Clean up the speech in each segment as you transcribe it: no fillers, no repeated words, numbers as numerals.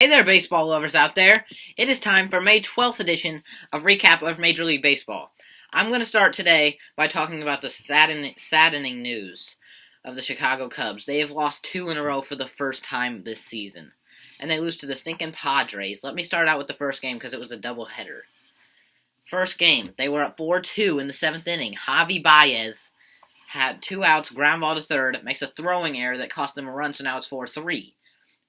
Hey there, baseball lovers out there. It is time for May 12th edition of Recap of Major League Baseball. I'm going to start today by talking about the saddening news of the Chicago Cubs. They have lost 2 in a row for the first time this season, and they lose to the stinking Padres. Let me start out with the first game because it was a doubleheader. First game, they were up 4-2 in the 7th inning. Javi Baez had 2 outs, ground ball to third, makes a throwing error that cost them a run, so now it's 4-3.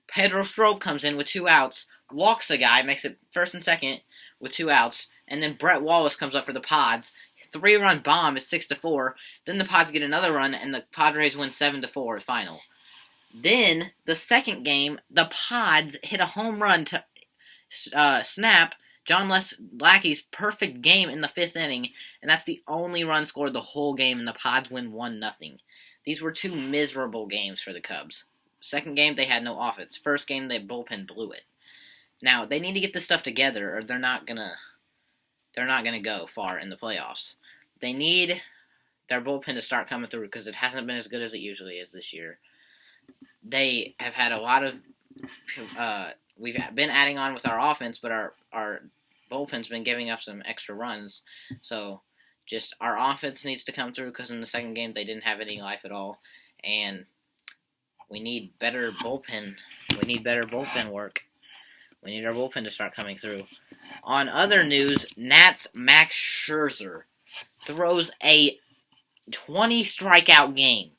Pedro Strop comes in with 2 outs, walks a guy, makes it first and second with 2 outs, and then Brett Wallace comes up for the Pods. 3-run bomb is 6-4. Then the Pods get another run, and the Padres win 7-4 final. Then, the second game, the Pods hit a home run to snap John Lackey's perfect game in the 5th inning, and that's the only run scored the whole game, and the Pods win 1-0. These were 2 miserable games for the Cubs. Second game, they had no offense. First game, their bullpen blew it. Now, they need to get this stuff together, or they're not gonna go far in the playoffs. They need their bullpen to start coming through because it hasn't been as good as it usually is this year. They have had a lot of we've been adding on with our offense, but our bullpen's been giving up some extra runs. So, just our offense needs to come through because in the second game they didn't have any life at all, and we need better bullpen. We need better bullpen work. We need our bullpen to start coming through. On other news, Nats' Max Scherzer throws a 20 strikeout game.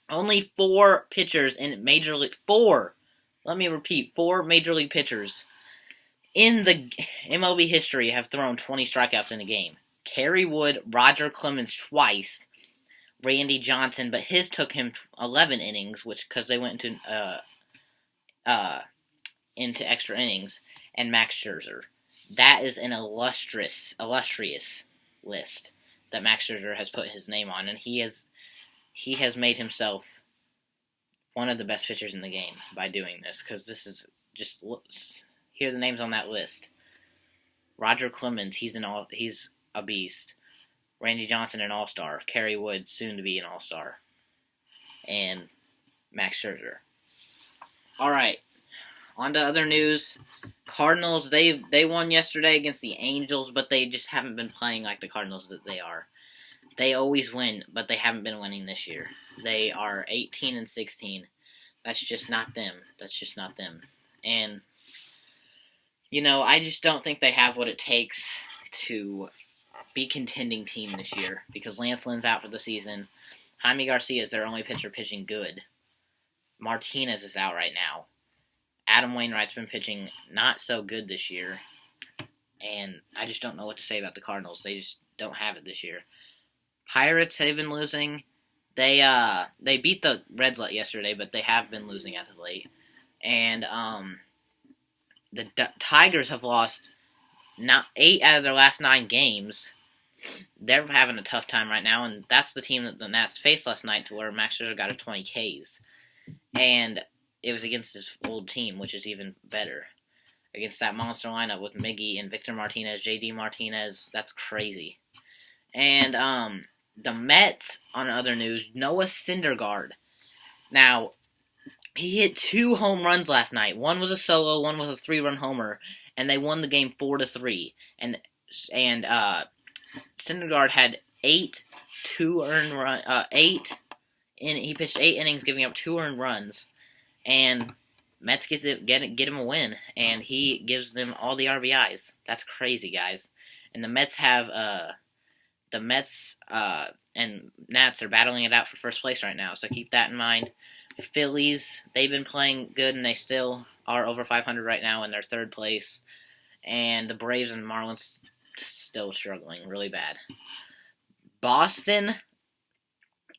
Only 4 pitchers in Major League... 4! Let me repeat. 4 Major League pitchers in the MLB history have thrown 20 strikeouts in a game. Kerry Wood, Roger Clemens twice, Randy Johnson, but his took him 11 innings, because they went into extra innings, and Max Scherzer. That is an illustrious list that Max Scherzer has put his name on, and he has made himself one of the best pitchers in the game by doing this, because this is just, here are the names on that list. Roger Clemens, he's a beast. Randy Johnson, an all-star. Kerry Wood, soon to be an all-star. And Max Scherzer. Alright, on to other news. Cardinals, they won yesterday against the Angels, but they just haven't been playing like the Cardinals that they are. They always win, but they haven't been winning this year. They are 18-16. That's just not them. And, I just don't think they have what it takes to be contending team this year, because Lance Lynn's out for the season. Jaime Garcia is their only pitcher pitching good. Martinez is out right now. Adam Wainwright's been pitching not so good this year, and I just don't know what to say about the Cardinals. They just don't have it this year. Pirates have been losing. They beat the Reds yesterday, but they have been losing as of late. And the Tigers have lost 8 out of their last 9 games. They're having a tough time right now, and that's the team that the Nats faced last night, to where Max Scherzer got a 20 Ks. And it was against his old team, which is even better. Against that monster lineup with Miggy and Victor Martinez, J.D. Martinez, that's crazy. And the Mets, on other news, Noah Syndergaard. Now, he hit 2 home runs last night. One was a solo, one was a 3-run homer, and they won the game 4-3. And Syndergaard had 8 2-earned run, 8. He pitched 8 innings, giving up 2 earned runs, and Mets get him a win, and he gives them all the RBIs. That's crazy, guys. And the Mets and Nats are battling it out for first place right now, so keep that in mind. The Phillies, they've been playing good, and they still are over 500 right now in their 3rd place. And the Braves and Marlins still struggling really bad. Boston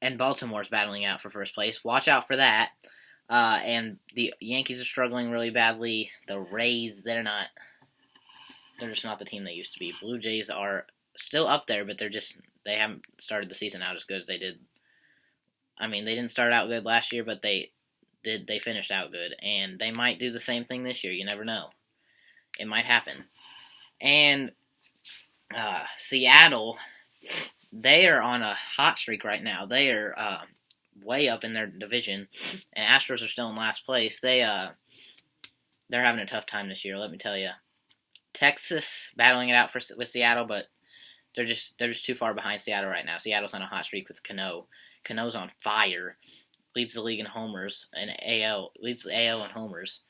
and Baltimore's battling out for first place. Watch out for that. And the Yankees are struggling really badly. The Rays, they're just not the team they used to be. Blue Jays are still up there, but they haven't started the season out as good as they did. I mean, they didn't start out good last year, but they finished out good, and they might do the same thing this year. You never know. It might happen. And Seattle, they are on a hot streak right now. They are way up in their division, and Astros are still in last place. They they're having a tough time this year. Let me tell you. Texas battling it out with Seattle, but they're just too far behind Seattle right now. Seattle's on a hot streak with Cano. Cano's on fire. Leads the league in homers and leads the AL in homers.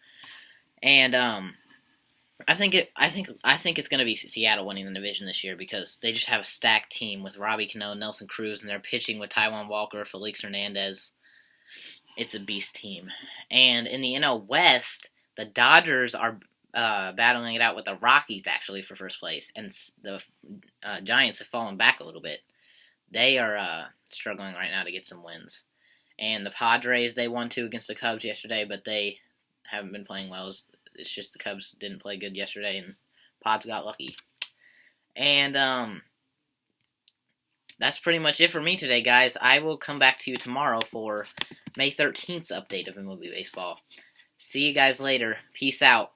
And I think it's going to be Seattle winning the division this year because they just have a stacked team with Robbie Cano, Nelson Cruz, and they're pitching with Taijuan Walker, Felix Hernandez. It's a beast team. And in the NL West, the Dodgers are battling it out with the Rockies actually for first place, and the Giants have fallen back a little bit. They are struggling right now to get some wins. And the Padres, they won 2 against the Cubs yesterday, but they haven't been playing well. It's just the Cubs didn't play good yesterday, and Pods got lucky. And that's pretty much it for me today, guys. I will come back to you tomorrow for May 13th's update of MLB Baseball. See you guys later. Peace out.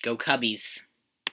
Go Cubbies.